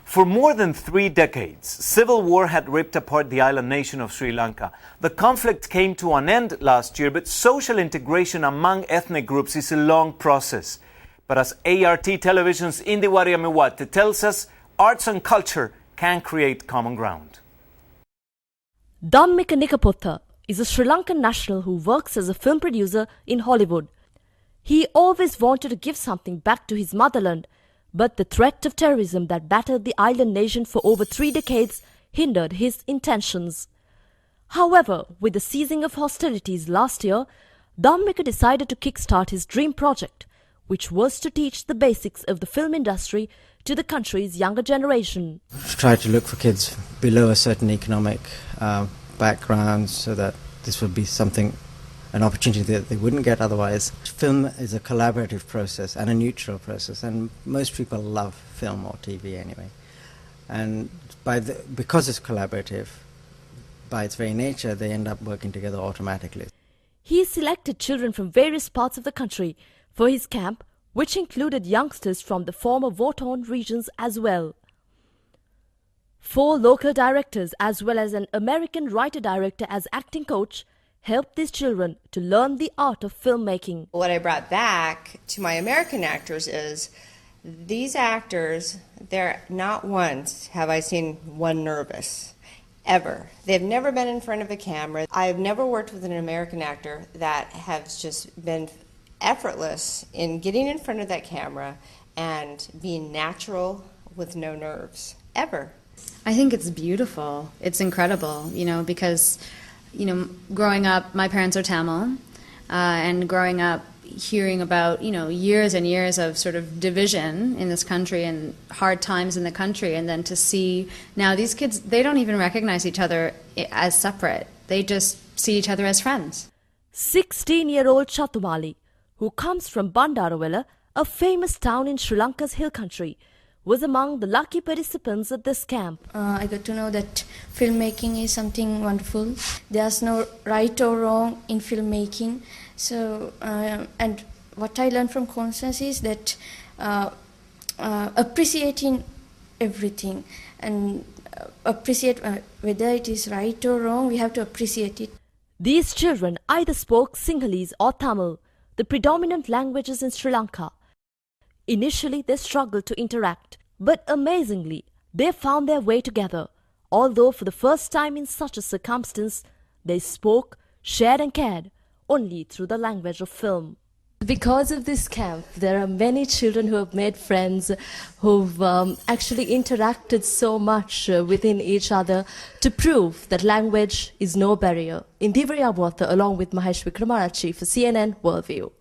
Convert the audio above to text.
For more than 3 decades, civil war had ripped apart the island nation of Sri Lanka. The conflict came to an end last year, but social integration among ethnic groups is a long process. But as ART Television's Indeewari Amuwatte tells us, arts and culture can create common ground. Dhammika Nikapotha is a Sri Lankan national who works as a film producer in Hollywood. He always wanted to give something back to his motherland, but the threat of terrorism that battered the island nation for over 3 decades hindered his intentions. However, with the ceasing of hostilities last year, Dhammika decided to kickstart his dream project, which was to teach the basics of the film industry to the country's younger generation. Try to look for kids below a certain economic background so that this would be an opportunity that they wouldn't get otherwise. Film is a collaborative process and a neutral process, and most people love film or TV anyway. And because it's collaborative, by its very nature, they end up working together automatically. He selected children from various parts of the country for his camp, which included youngsters from the former war-torn regions as well. 4 local directors as well as an American writer-director as acting coach helped these children to learn the art of filmmaking. What I brought back to my American actors is these actors, they're not once have I seen one nervous, ever. They've never been in front of a camera. I've never worked with an American actor that has just been effortless in getting in front of that camera and being natural with no nerves, ever. I think it's beautiful. It's incredible, because growing up, my parents are Tamil, and growing up hearing about, years and years of sort of division in this country and hard times in the country, and then to see now these kids, they don't even recognize each other as separate. They just see each other as friends. 16-year-old Chatumali, who comes from Bandarawala, a famous town in Sri Lanka's hill country, was among the lucky participants at this camp. I got to know that filmmaking is something wonderful. There's no right or wrong in filmmaking. So, and what I learned from Constance is that appreciating everything and appreciate whether it is right or wrong, we have to appreciate it. These children either spoke Sinhalese or Tamil, the predominant languages in Sri Lanka. Initially, they struggled to interact, but amazingly, they found their way together. Although for the first time in such a circumstance, they spoke, shared and cared only through the language of film. Because of this camp, there are many children who have made friends, who've actually interacted so much within each other to prove that language is no barrier. Indeewari Amuwatte along with Mahesh Wickramarachchi for CNN Worldview.